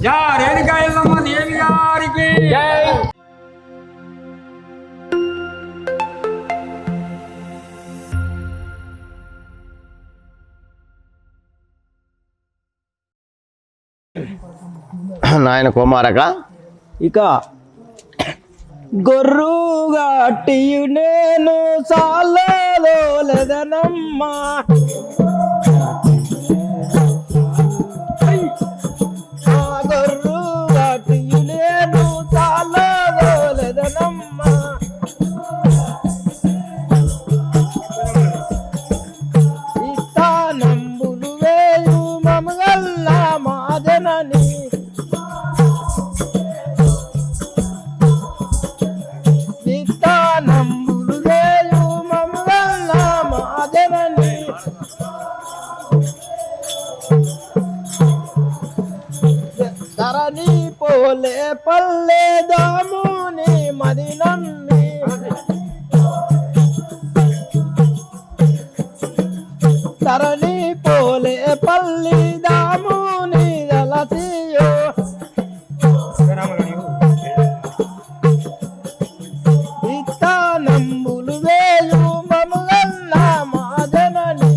జై రేణుకా ఎల్లమ్మ దేవి గారికి జై. నాయన కుమారక ఇక గొర్రుగట్టియు నేను సాలదోలెదనమ్మా గొర్రుగట్టియు నేను సాలదోలెదనమ్మా ఇస్తానంబులు వేయు మమగల్లా మాదనని ధరణి పోలే పల్లె దాముని మది నమ్మి ధరణి పోలే పల్లి దాముని దళసియో ఇస్తానంబులు వేయు మమగల్ల మాదనని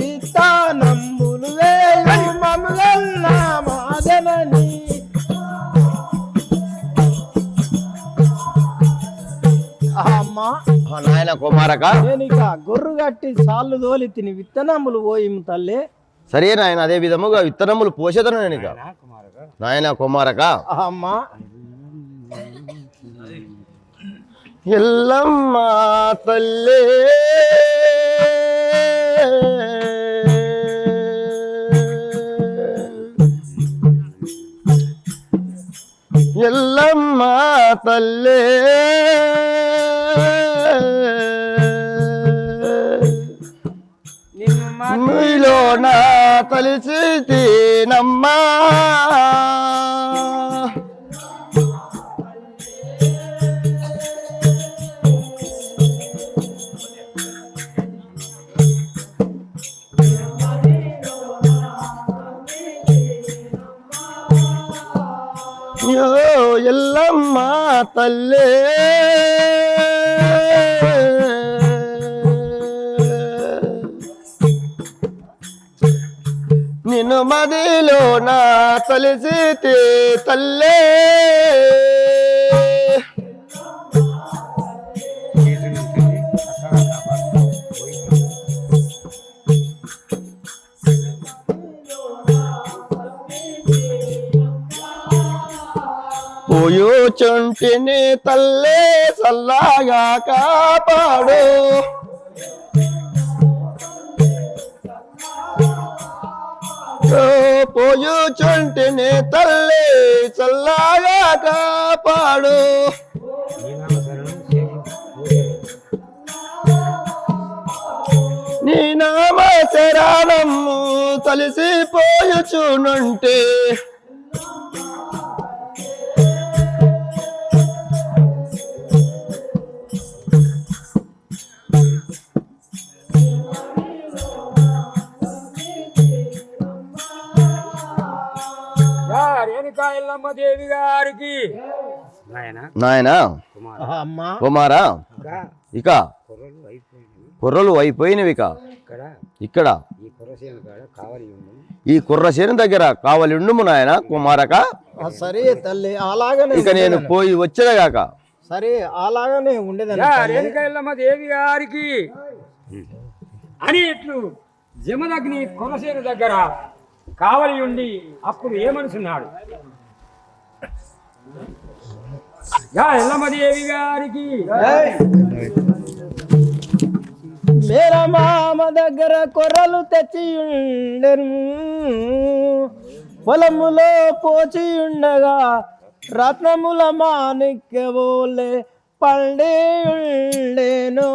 ఇస్తానంబులు వేయు మమగల్ల మాదనని అమ్మా నాయన కుమారక నేనిక గొర్రు కట్టి సాళ్ళు తోలి తిని విత్తనములు పోయిము తల్లి. సరే నాయన అదే విధముగా విత్తనములు పోసేదను నేను ఇక నాయన కుమారక అమ్మా ఎల్లమ్మ తల్లే ఎల్లమ్మ తల్లే మీలో నా తలిచితేనమ్మా ఎల్లమ్మ తల్లే నిన్ను మదిలో నా తలిసితే తల్లే పోయోచుంటిని తల్లే చల్లగా కాపాడు పోయోచుంటిని తల్లే చల్లగా కాపాడు నీ నామ శరణము తలిసిపోయుచునుంటే రేణుకా ఎల్లమ్మ దేవి గారికి నాయన అమ్మా కుమారా ఇక కుర్రలు అయిపోయినవి ఇక ఇక్కడ ఈ కుర్రసేను దగ్గర కావాలి ఉండుము నాయన కుమారక. సరే తల్లి అలాగనే ఇక నేను పోయి వచ్చేదాకా సరే అలాగనే ఉండేదని రేణుకా ఎల్లమ్మ దేవి గారికి అని ఇట్లు జమదగ్ని కొనసేను దగ్గర కావలి ఉండి అప్పుడు ఏమనుకున్నాడు. ఎల్లమ్మ దేవి గారికి మేనమామ దగ్గర కొర్రలు తెచ్చి ఉండెను పొలములో పోచి ఉండగా రత్నముల మాణిక్యవోలే పండి ఉండెను.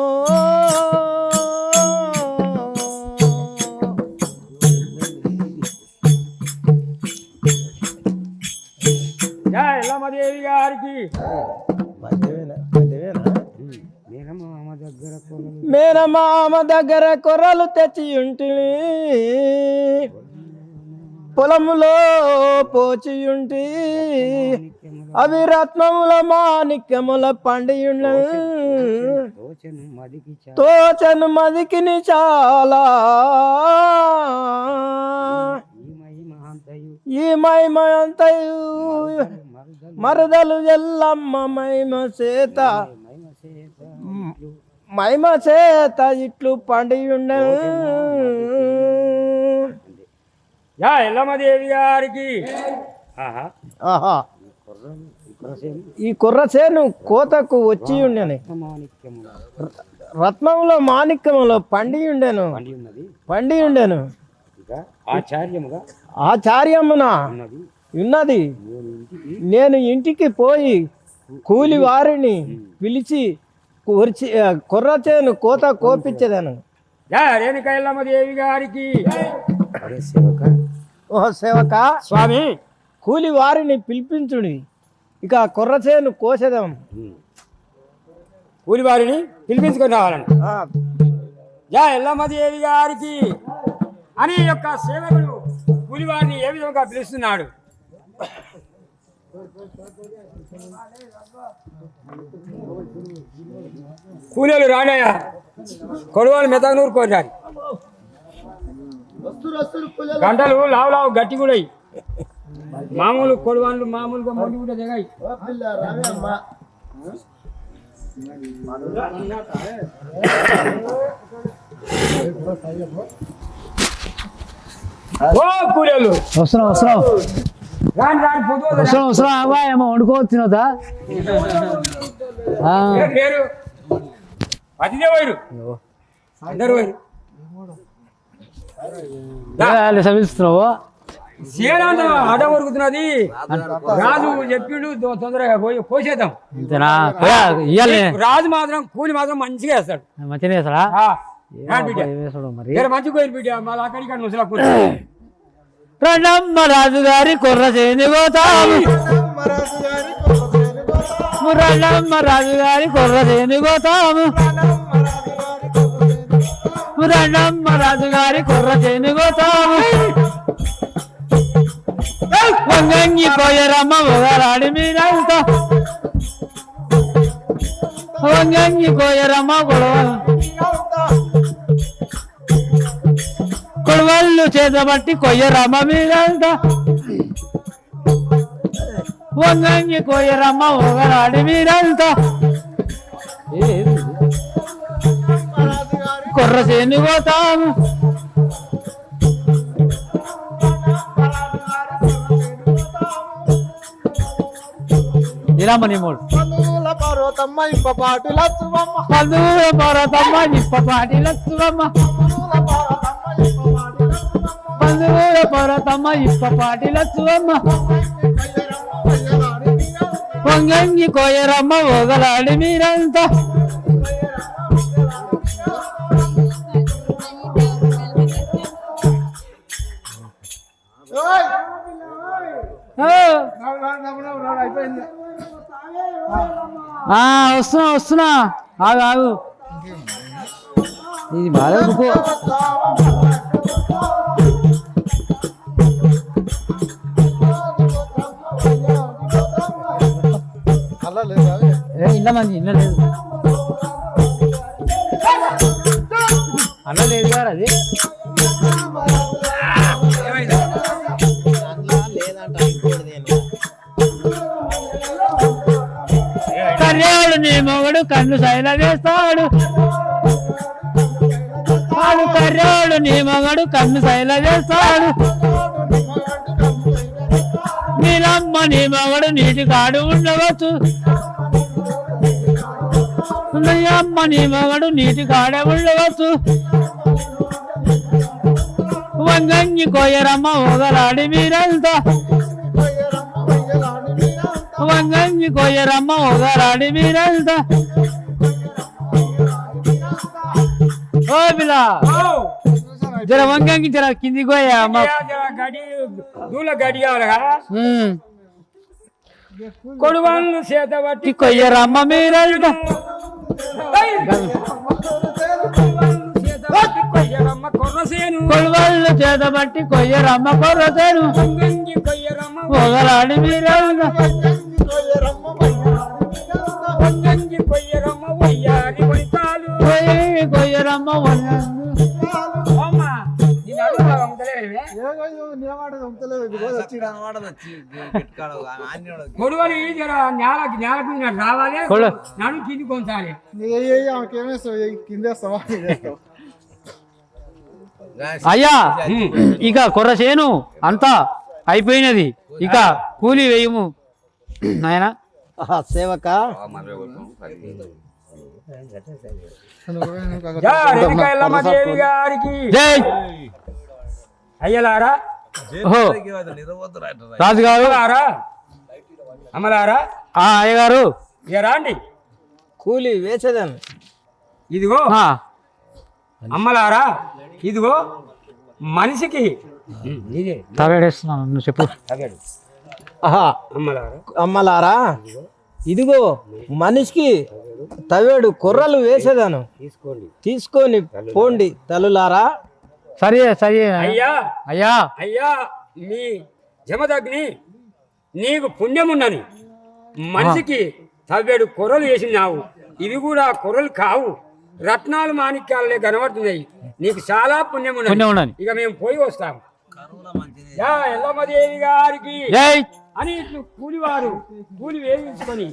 ఎల్లమ్మదేవి గారికి మేనమామ చందమామ దగ్గర కొర్రలు తెచ్చి ఉంటిని పొలములో పోచియుంటి అవి రత్నముల మాణిక్యముల పండియుండ తోచను మదికిని చాలా ఈ మహిమ అంతయు మరదలు ఎల్లమ్మ మహిమ చేత ఇట్లు పండియుండ యా ఎల్లమ్మదేవి గారికి ఆహా ఈ కుర్రసేను కోతకు వచ్చి ఉండేను రత్నములో మాణిక్యములో పండి ఉండేను ఆచార్యమున ఉన్నది నేను ఇంటికి పోయి కూలి వారిని పిలిచి కుర్రచేను కోత కోపించేదాను రేణుక ఎల్లమ్మదేవి గారికి ఓ సేవక స్వామి కూలి వారిని పిలిపించుడి ఇక కుర్రచేను కోసేదాం కూలి వారిని పిలిపించుకొని రావాలండి జా ఎల్లమ్మదేవి గారికి అని యొక్క సేవకుడు కూలి వారిని ఏ విధంగా పిలుస్తున్నాడు కూలీలు రానయ్యా కొడవలు మెతగనూరు కోరారు గంటలు లావు లావు గట్టి కూడా మామూలు కొడవాళ్ళు మామూలుగా మొండి కూడా దిగాయి ఓ కూలీలు వస్తున్నాం రాని రాని పొద్దు అబ్బాయి ఏమో వండుకోవచ్చునవుతా పేరు అతిథే వైరు అందరు వైరు సమిస్తున్నావు సేనంత అడ్డం వరుగుతున్నది రాజు చెప్పిండు తొందరగా పోయి పోసేద్దాం అంతేనా ఇవ్వాలి రాజు మాత్రం కూలి మాత్రం మంచిగా వేస్తాడు మంచిగా వేస్తాడా మరి మంచిగా పోయిన బిడ్డ మళ్ళీ అక్కడికి ముసలా రెండమ్మ రాజు గారి కుర్ర చేని పోతాము రెండమ్మ రాజు గారి కుర్ర చేని పోతాము రెండమ్మ రాజు గారి కుర్ర చేని పోతాము వంగంగి పోయరమ్మ ఒకరాడి మీరంతా వంగంగి పోయరమ్మ కొడవళ్ళు చేతబట్టి కొయ్యరమ్మ మీరంతా వంగంగి కొయ్యరమ్మ ఒకరాడి మీరంతా కుర్ర చేని పోతాము ఇరామని మూడు పందుల పర్వతమ్మ ఇప్పపాటి లచ్చువమ్మ పందుల పర్వతమ్మ ఇప్పపాటి లచ్చువమ్మ పందుల పర్వతమ్మ ఇప్పపాటి లచ్చువమ్మ వంగంగి కోయరమ్మ ఓగలాడి మీరంతా వస్తున్నా ఆగు ఇది బాగా బుక్ ఇళ్ళ మంది ఇళ్ళ లేదు అన్న లేదు గారు అది కర్యాడు నీ మొగడు కన్ను శైల వేస్తాడు వాడు కర్యాడు నీ మొగడు కన్ను శైల వేస్తాడు నీలమ్మ నీ మొగడు నీటి కాడు ఉండవచ్చు అమ్మ నీ మొగడు నీటి కాడే ఉండవచ్చు వంగంగి కోయరమ్మ ఒకలాడి మీరంతా వంగంగి కోయరమ్మ ఒకలాడి మీరంతా ఓ పిల్ల జర వంగంగి జర కింది కోయా గడి దూల గడి కావాలగా కొడువాళ్ళు చేత బట్టి కొయ్యరమ్మ మీరంతా కొయ్యరమ్మ కొర్రసేను కొలువళ్ళు చేత బట్టి కొయ్యరమ్మ కొర్రసేను పొంగంగి కొయ్యరమ్మ పొగలాడి మీరేమన్నా పొంగంగి కొయ్యరమ్మ వయ్యారి వైతాలు కొయ్యరమ్మ కొడువని జర నేలకు రావాలి నన్ను కింది కొంచాలి అయ్యా ఇక కొర్రసేను అంతా అయిపోయినది ఇక కూలి వేయము నాయనా సేవక దేవి గారికి జై అయ్యలారా ఓహో రాజుగారు అమలారా అయ్యగారు ఇక రాండి కూలి వేసేదాన్ని ఇదిగో అమ్మలారా ఇదిగో మనిషికి ఇదే తవేడేస్తున్నాను నువ్వు చెప్పు తగడు అమ్మలారా అమ్మలారా ఇదిగో మనిషికి తవేడు కొర్రలు వేసేదాను తీసుకోండి తీసుకొని పోండి తల్లులారా సరే సరే అయ్యా అయ్యా అయ్యా నీ జమదగ్ని నీకు పుణ్యమున్నని మనిషికి తవ్వేడు కొర్రలు వేసినావు ఇవి కూడా కొర్రలు కావు రత్నాలు మాణిక్యాలనే కనబడుతున్నాయి నీకు చాలా పుణ్యం ఉన్నది ఇక మేము పోయి వస్తాము ఎల్లమ్మదేవి గారికి అని ఇట్లు కూలివారు కూలి వేయించుకొని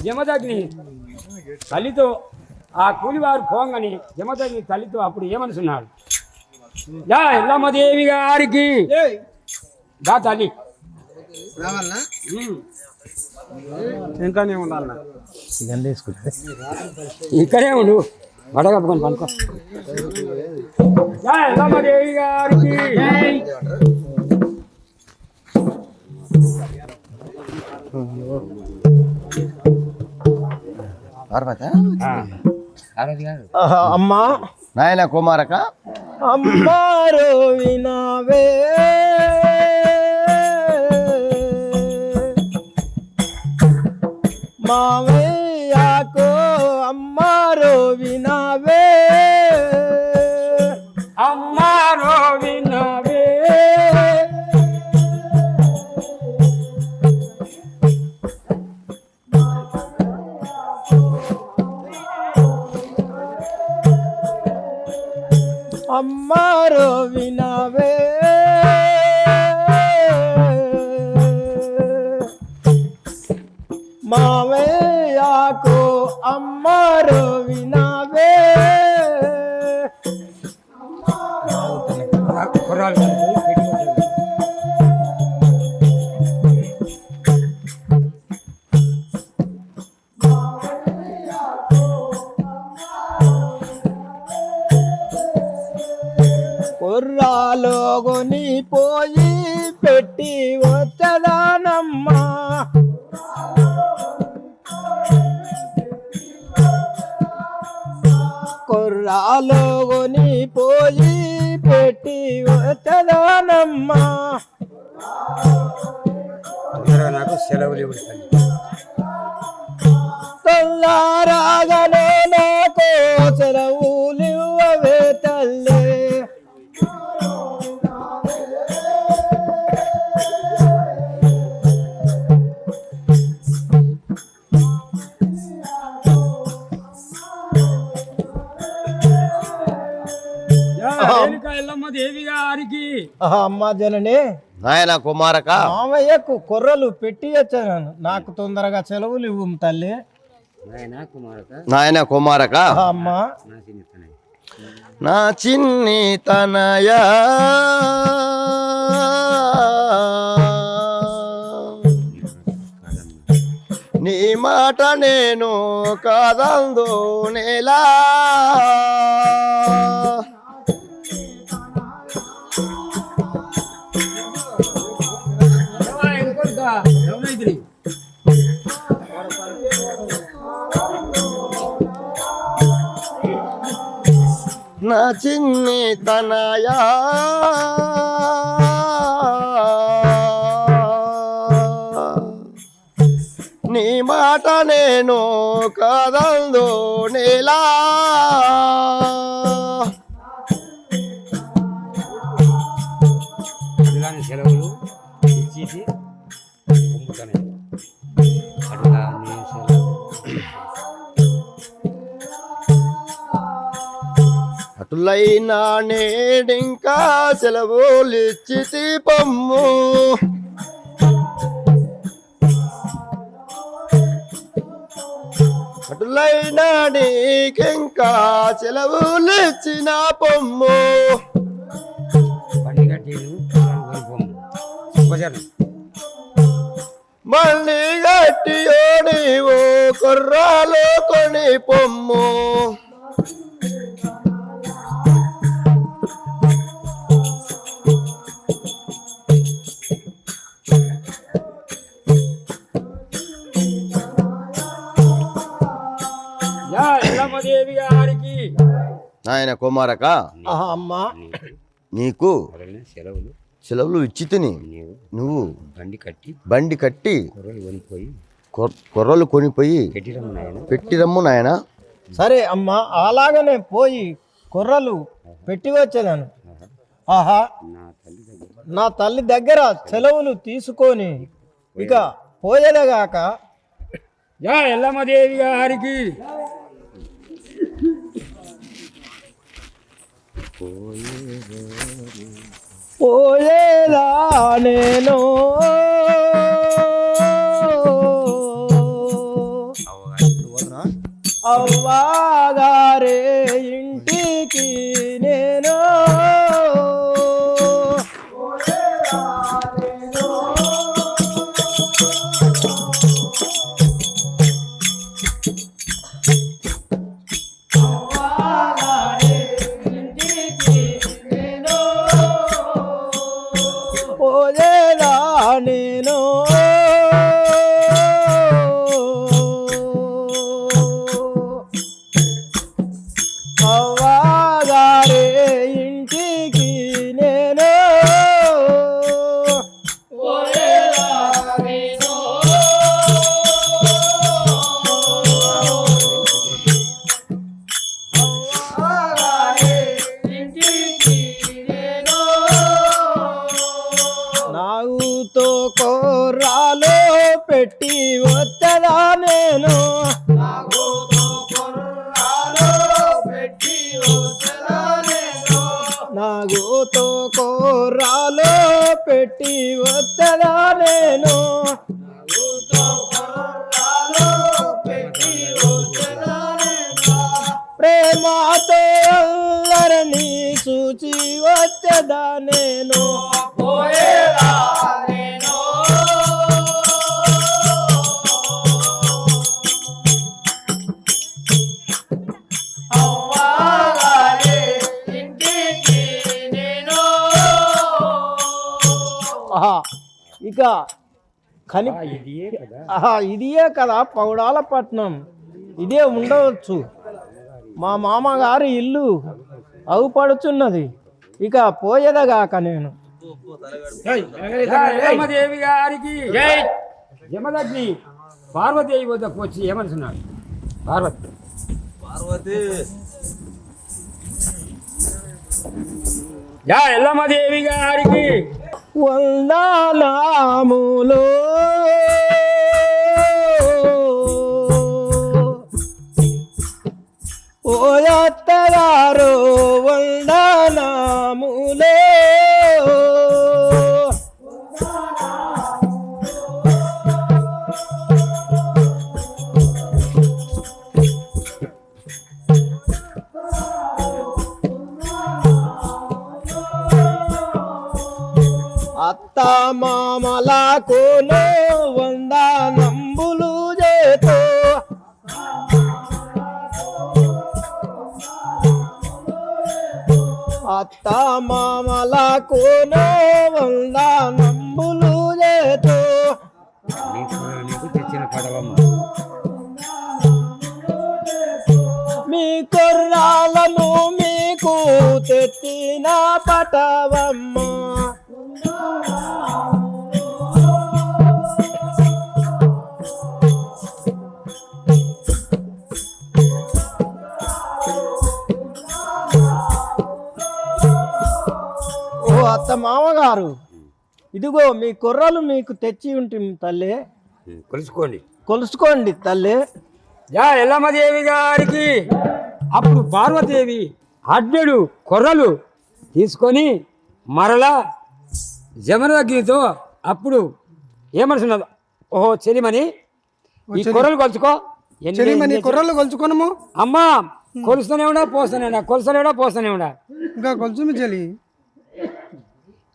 జమదగ్ని తల్లితో ఆ కూలివారు పోంగని జమదగ్ని తల్లితో అప్పుడు ఏమనుకున్నాడు ఎల్లమ్మదేవి గారికి దా తల్లి ఇంకానే ఉండాలన్నా ఇక్కడే ఉండు వడగప్పుకొని పనుకో ఎల్లమ్మదేవి గారికి అమ్మా నాయన కుమారక అమ్మారో వినావే మావయ్యాకో అమ్మారో వినావే అమ్మారో వినావే అమ్మారో వినావే మావయ్యాకో అమ్మారో వినావే కొర్రాలోగొని పోయి పెట్టి వచ్చదానమ్మా కొర్రాలోగొని పోయి పెట్టి వచ్చదానమ్మా నాకు సెలవులు ఇవ్వండి తొల్లారాగనే నాకు సెలవులు ఇవ్వవే తల్లే ఎల్లమ్మదేవి గారికి అమ్మా జనని నాయన కుమారక మామయ్యకు కొర్రలు పెట్టి వచ్చాను నాకు తొందరగా సెలవులు ఇవ్వు తల్లి నాయన కుమారక అమ్మా నా చిన్ని తనయా నీ మాట నేను కాదందు నేలా నా చిన్ని తనయా నీ మాట నేను కాదందు నేలా నేను సెలవులు ఇచ్చేసి పంపుతాను అట్లా నేను సెలవు అటులైనా నేడింకా సెలవులు ఇచ్చితి పొమ్ము అటులైనా నీకింకా సెలవులు ఇచ్చిన పొమ్ము బండి కట్టి శుభచరణం మళ్ళీ గట్టియో నీవు కుర్రాలు కొని పొమ్ము ఎల్లమ్మదేవి గారికి నాయన కుమారక అమ్మా నీకు సెలవులు సెలవులు ఇచ్చి తిని నువ్వు బండి కట్టి కొర్రలు కొనిపోయి పెట్టిరమ్ము నాయన. సరే అమ్మా అలాగనే పోయి కుర్రలు పెట్టి వచ్చేదాను. ఆహా నా తల్లి దగ్గర సెలవులు తీసుకొని ఇక పోయేదగాక ఎల్లమ్మదేవి గారికి పోయేదా నేను అవ్వగారే ఇంటికి నేను పోయేదా నేను అవ్వగారే ఇంటికి నేను పోయేదా నేను అవ్వగారే ఇంటికి నేను నాగుతో కొర్రాలో పెట్టి వచ్చదా నేను నాగుతో కొర్రాలో పెట్టి వచ్చదా నేను ప్రేమతో అందరినీ చూచి వచ్చదా నేను పోయేదా నేను అవ్వగారే ఇంటికి నేను ఇక కని ఇదియే కదా పౌడాల పట్నం, ఇదే ఉండవచ్చు. మా మామగారి ఇల్లు అవుపడుచున్నది, ఇక పోయేదగాక నేను. యమదేవి గారికి యమదగ్ని పార్వదేవి వద్దకు వచ్చి ఏమనుకున్నాడు? పార్వతి ఎల్లమ్మదేవి గారికి వందనాములు ఓయత్తగారు వందనాములు అత్త మామలకు వందనంబులు చేతో అత్త మామలకు వందనంబులు చేతో తెచ్చిన పడవమ్మ మీ కుర్రాలను మీకు తెచ్చిన పటవమ్మ ఓ అత్త మామగారు ఇదిగో మీ కుర్రలు మీకు తెచ్చి ఉంటుంది తల్లి, కొలుసుకోండి. కొలుసుకోండి తల్లి. యా ఎల్లమ్మదేవి గారికి అప్పుడు పార్వతీదేవి అడ్డెడు కొర్రలు తీసుకొని మరలా జమదగ్నితో అప్పుడు ఏమనుకున్నది, ఓహో చెలిమని ఈ కొర్రలు కొలుచుకో. కొర్రలు కొలుచుకోనము అమ్మా కొలుస్తూనే ఉన్నా పోస్తూనే ఉన్నా, కొలుస్తూనే ఉన్నా పోస్తూనే ఉన్నా. ఇంకా కొలుచు చెల్లి.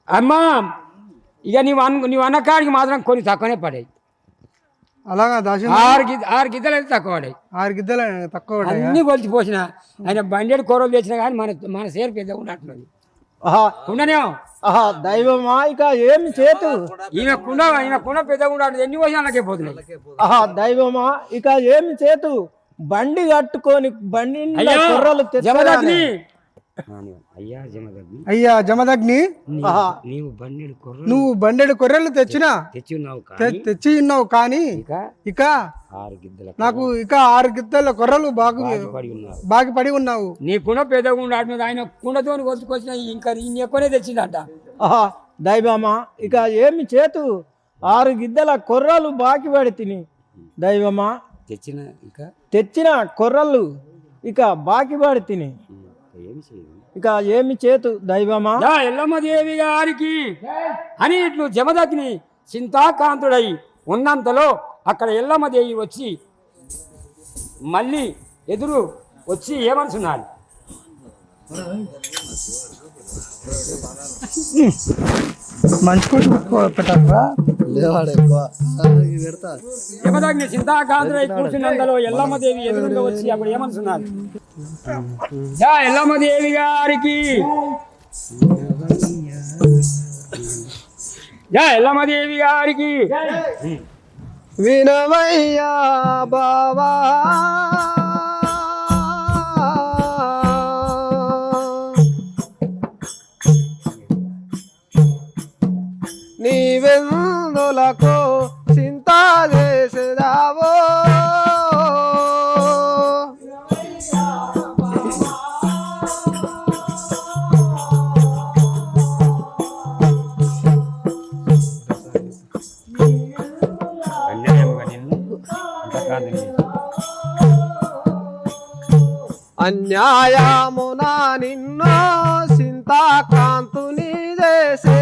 అమ్మా ఇక నీవు అన్న కాడికి మాత్రం కొన్ని తక్కువనే పడాయి. అలాగా దాచి ఆరు గిద్దలు అయితే తక్కువ పడాయి. 6 గిద్దలు తక్కువ అన్ని కొలిచిపోసిన ఆయన బండేడు కూరలు తెచ్చినా కానీ మన సేరు పెద్దగా ఉన్నట్టున్నది. ఉండనేమో దైవమా ఇక ఏమి చేతు. ఈమె కుండ పెద్దగా ఉండదు, ఎన్ని పోసినా అలాగే పోతున్నాయి. దైవమా ఇక ఏమి చేతు. బండి కట్టుకొని బండి కుర్రలు జమదగ్ని అయ్యా జమదగ్ని, నువ్వు బండెడు కొర్రెలు తెచ్చి ఉన్నావు కానీ ఇక నాకు ఇక 6 గిద్దల కొర్రలు బాగి పడి ఉన్నావు. నీ కుండ పెద్దగా ఉండదు, ఆయన కుండతో కొలుచుకొచ్చిన ఇంకా ఎక్కువనే తెచ్చిందట. దైవమా ఇక ఏమి చేతు. 6 గిద్దల కొర్రలు బాకి పడి తిని దైవమా తెచ్చిన కొర్రలు ఇక బాకి పడి తిని ఇక ఏమి చేతు దైవమా. ఎల్లమ్మదేవి గారికి అని ఇట్లు జమదగ్ని చింతాకాంతుడై ఉన్నంతలో అక్కడ ఎల్లమ్మదేవి వచ్చి మళ్ళీ ఎదురు వచ్చి ఏమనుకున్నాడు, యమదగ్ని చింతాకాంతుడై కూర్చున్నంతలో ఎల్లమ్మదేవి ఎదురుగా వచ్చి అప్పుడు ఏమనుకున్నాడు, ఎల్లమ్మదేవి గారికి ఎల్లమ్మదేవి గారికి వినవయ్యా బావా నీవెందులకు చింత చేసేదావో అన్యాయమున నిన్నో చింతాకాంతుని చేసే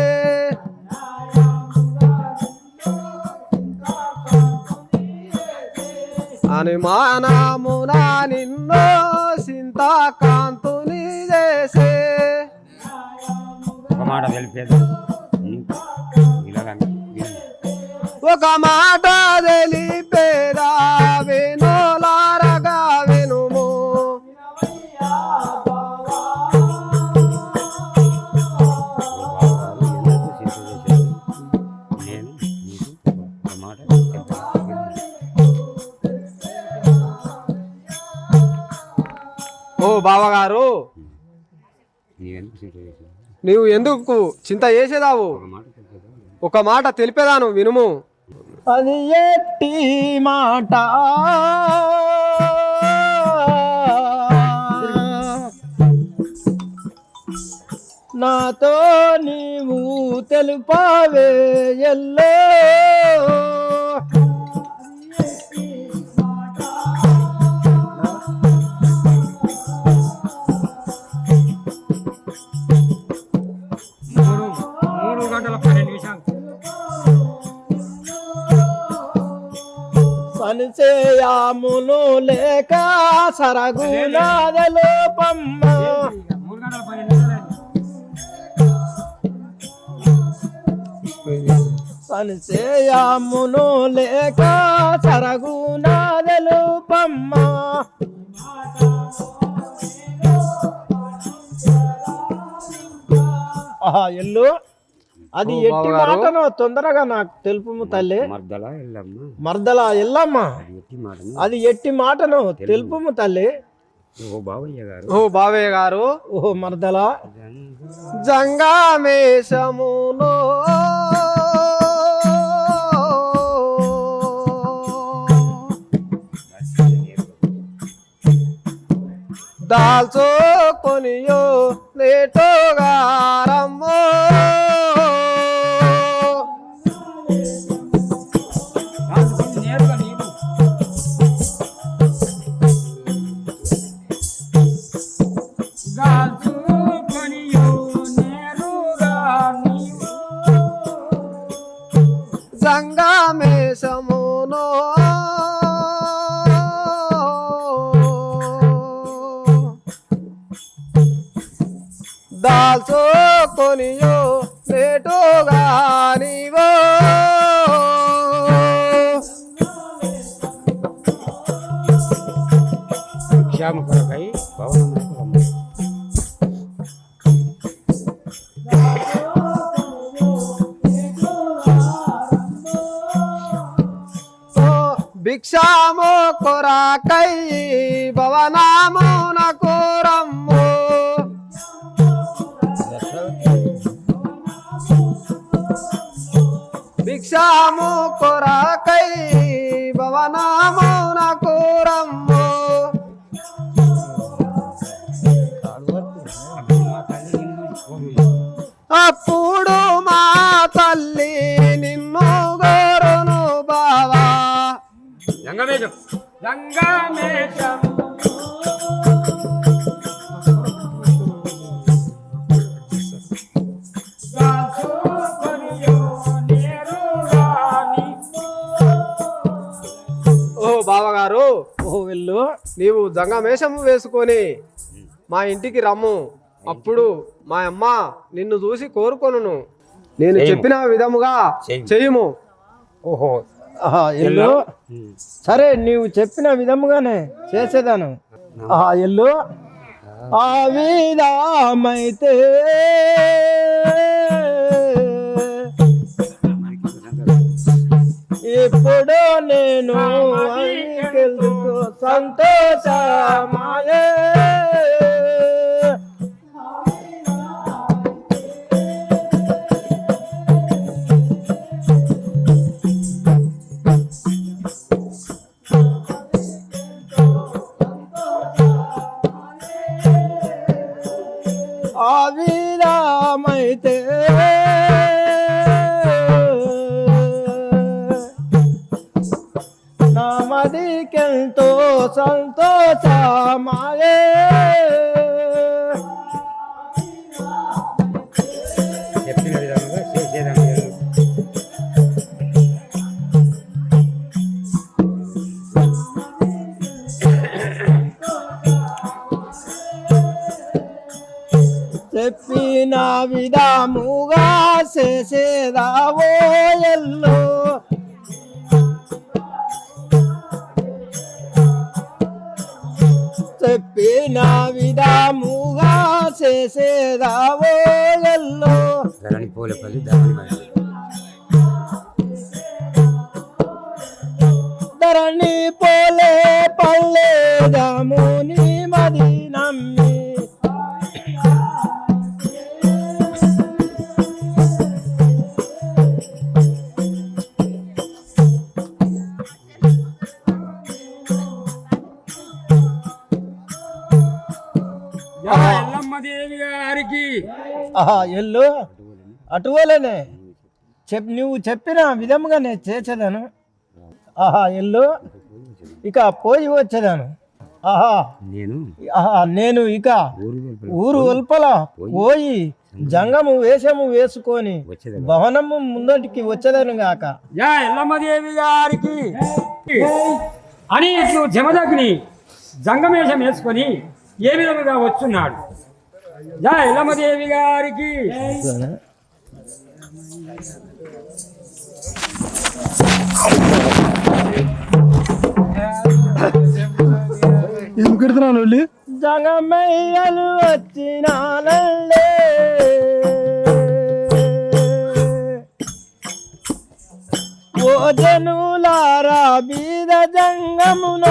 అనుమానమున నిన్నో చింతాకాంతుని చేసే. ఒక మాట తెలిపేదా వినోలారగా వినుము. ఓ బావగారు, నీవు ఎందుకు చింత చేసేదావు? ఒక మాట తెలిపేదాను వినుము. అది ఎట్టి మాట నాతో నీవు తెలుపావే ఎల్లో. సంశయమును లేక సరగునాదలో పమ్మ. సంశయమును లేక సరగునాదలో పమ్మ. ఎల్లు అది ఎట్టి మాటనో తొందరగా నాకు తెలుపుము తల్లి. మర్దల ఎల్లమ్మ అది ఎట్టి మాటను తెలుపుము తల్లి. ఓ బావయ్య గారు, ఓహో మర్దల జంగామేశములో దాల్చో కొనియో లేటోగారమ్మో. వేసుకొనియో నేటుగా నీవో భిక్షామ కొరకై భవనమునకు రమ్ము. భిక్షాము కొరకై భవనామునకు రమ్ము భిక్షాము కొరకై భవనామునకు రమ్ము అప్పుడు మా తల్లి నిన్ను గోరును బావా రంగమేశం రంగమేశం ఓ బావగారు ఓ వెళ్ళు నీవు జంగమేషము వేసుకొని మా ఇంటికి రమ్ము అప్పుడు మా అమ్మ నిన్ను చూసి కోరుకొనును నేను చెప్పిన విధముగా చెయ్యము ఓహో ఆహా ఎల్లు సరే నీవు చెప్పిన విధముగానే చేసేదాను ఆహా ఎల్లు ఆ విధమైతే ఇప్పుడు నేను అడిగెళ్ళుకో సంతోషమాయే ఆ విధమైతే నామదికెంతో సంతోషమాయే చెప్పిన విధంగా చేసేదాన్ని చెప్పిన విధముగా చేసేదావో ఎల్లో చెప్పిన విధముగా చేసేదావో ఎల్లో ధరణి పోలేపల్లి ధరణి మరి ధరణి పోలే పల్లెదముని మది నమ్మి ఎల్లమ్మ దేవి గారికి ఆహా ఎల్లు అటువలనే నువ్వు చెప్పిన విధముగా నేను చేసేదాను ఆహా ఎల్లు ఇక పోయి వచ్చేదాను ఆహా నేను ఆహా నేను ఇక ఊరు వెల్పల పోయి జంగము వేషము వేసుకొని భవనము ముందటికి వచ్చేదాను గాక యా ఎల్లమ్మ దేవి గారికి అని ఇట్లు జమదగ్ని జంగమేషం వేసుకొని ఏ విధముగా వచ్చున్నాడు. జా ఎల్లమ్మ దేవి గారికి ఏం కడుతున్నాను వెళ్ళి జంగమయ్యలు వచ్చినాలే ఓ జనులారా బీద జంగమునొచ్చినాలే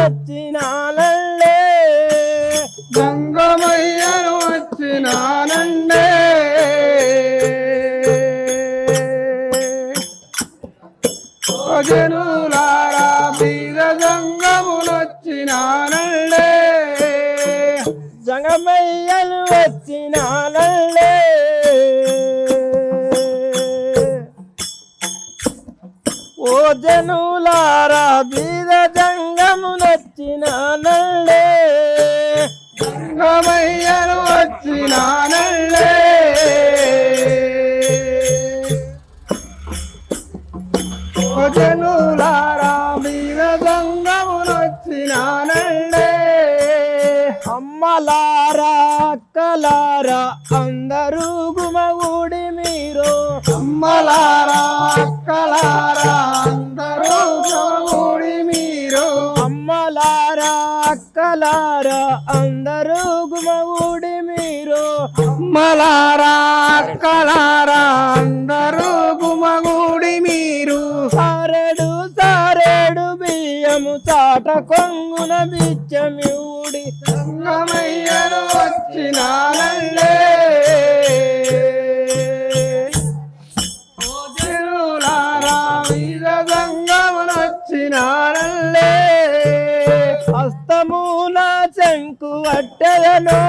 జంగమయ్యను వచ్చినానండే జనులారా బీద జంగమునొచ్చినానండే జంగమయ్యలు వచ్చినాలే ఓ జనులారా బీద జంగమునొచ్చినాలే జంగమయ్యను వచ్చినానండే జనులారా బీద జంగమునొచ్చినానండే అమ్మలారా అక్కలారా అందరూ గుమగూడి అందరూ గుమగూడి మీరు మలారా కలారా అందరూ గుమగూడి మీరు సారెడు సారెడు బియ్యము చాట కొంగున బిచ్చమివుడి సంగమయ్యను వచ్చినానండే జనులారా వీర సంగమనొచ్చినానండే హస్తమున శంకు పట్టెదనో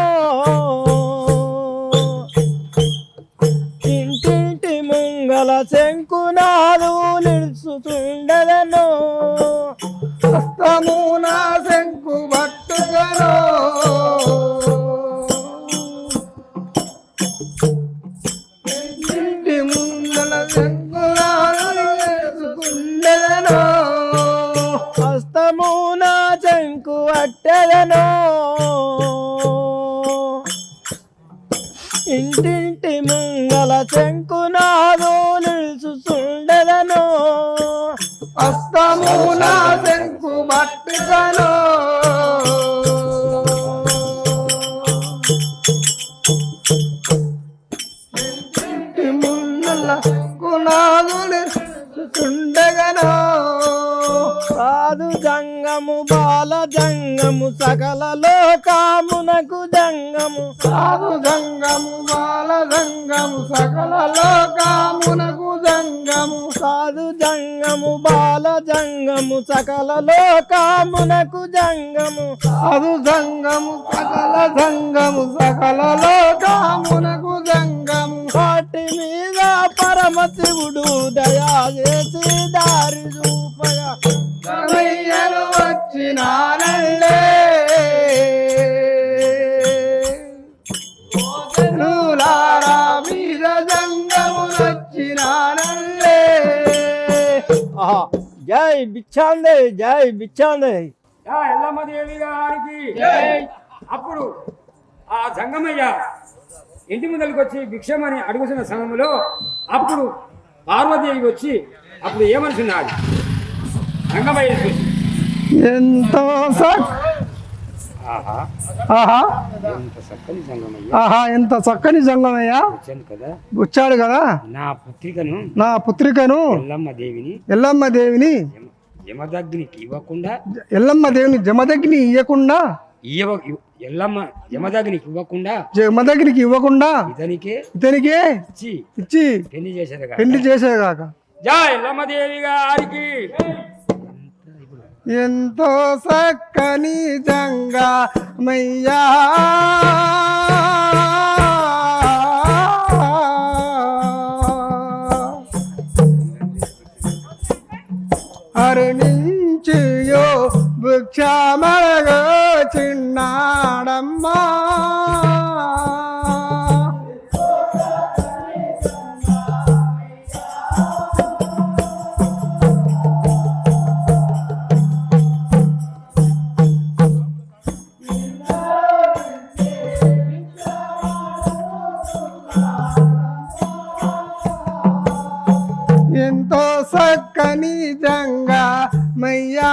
ఇంటింటి ముంగల శంకునాదు నిలుచుతుండదనో హస్తమున శంకు పట్టుకను ఇంటి ముందల శంకులాడుకుండెదను హస్తమున శంకు పట్టెదనో ఇంటింటి ముంగల శంకునాదు నిలుచుతుండదనో హస్తమున శంకు పట్టుకను ఇంటి ముందల శంకునాదులు చుండగను సాధు జంగము బాల జంగము సకల లోకామునకు జంగము సాధు జంగము బాల జంగము సకల లోకామునకు జంగము సాధు జంగము బాల జంగము సకల లోకామునకు జంగము సాధు జంగము సకల జంగము సకల లోకామునకు జంగము వాటి మీద పరమశివుడు దయా చేసి దారి చూపగా కమయ్యను వచ్చినానండే జనులారా మీద జంగము వచ్చినానండే ఆహా జై బిచ్చాందే జై బిచ్చాందే యా ఎల్లమ్మదేవి గారికి అప్పుడు ఆ జంగమయ్య ఇంటి ముందరికి వచ్చి భిక్షమని అడుగుతున్న సమయంలో అప్పుడు పార్వతీదేవి వచ్చి అప్పుడు ఏమనుకున్నాడు జంగమయ్య చూసి ఎంతో ఆహా ఆహా ఎంత చక్కని జంగమయ్య ఆహా ఎంత చక్కని జంగమయ్యా వచ్చాను కదా వచ్చాడు కదా నా పుత్రికను నా పుత్రికను ఎల్లమ్మ దేవిని ఎల్లమ్మ దేవిని యమదగ్నికి ఇవ్వకుండా ఎల్లమ్మ దేవిని జమదగ్ని ఇవ్వకుండా ఎల్లమ్మ యమదగ్నికి ఇవ్వకుండా జమదగ్నికి ఇవ్వకుండా ఇతనికే ఇతనికే ఇచ్చి ఇచ్చి పెళ్లి చేశారు పెళ్లి చేసేగాక జా ఎల్లమ్మదేవి గారికి ఎంతో చక్కని జంగా మయ్యా అరుణించియో భిక్షమరగో చిన్నాడమ్మా ఎంతో చక్కని జంగా మయ్యా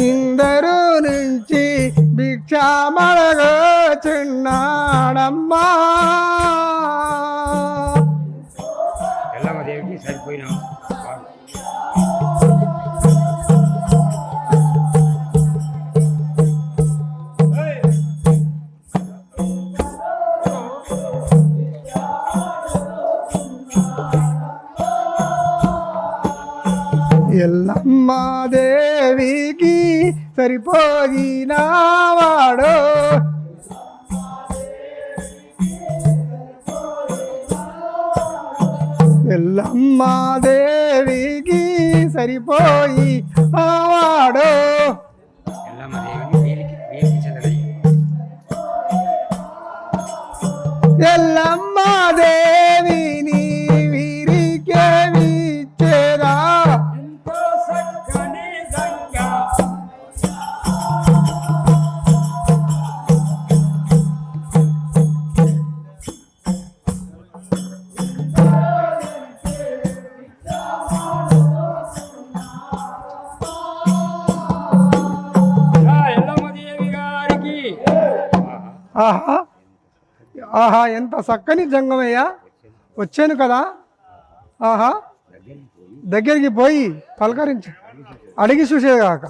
ఇందరు నుంచి భిక్షమరగో చిన్నాడమ్మా ఎల్లమ్మదేవికి సరిపోయిన ఎల్లమ్మ దేవికి సరిపోయినవాడు ఎల్లమ్మ దేవికి సరిపోయి ఆవాడు ఎల్లమ్మదేవిని వీరికి చెందనయ్య ఎల్లమ్మ దేవిని వీరికే విచ్చేదా ఎంతో చక్కని జంగా ఆహా ఆహా ఎంత చక్కని జంగమయ్యా, వచ్చాను కదా. ఆహా దగ్గరికి పోయి పలకరించు, అడిగి చూసేగాక.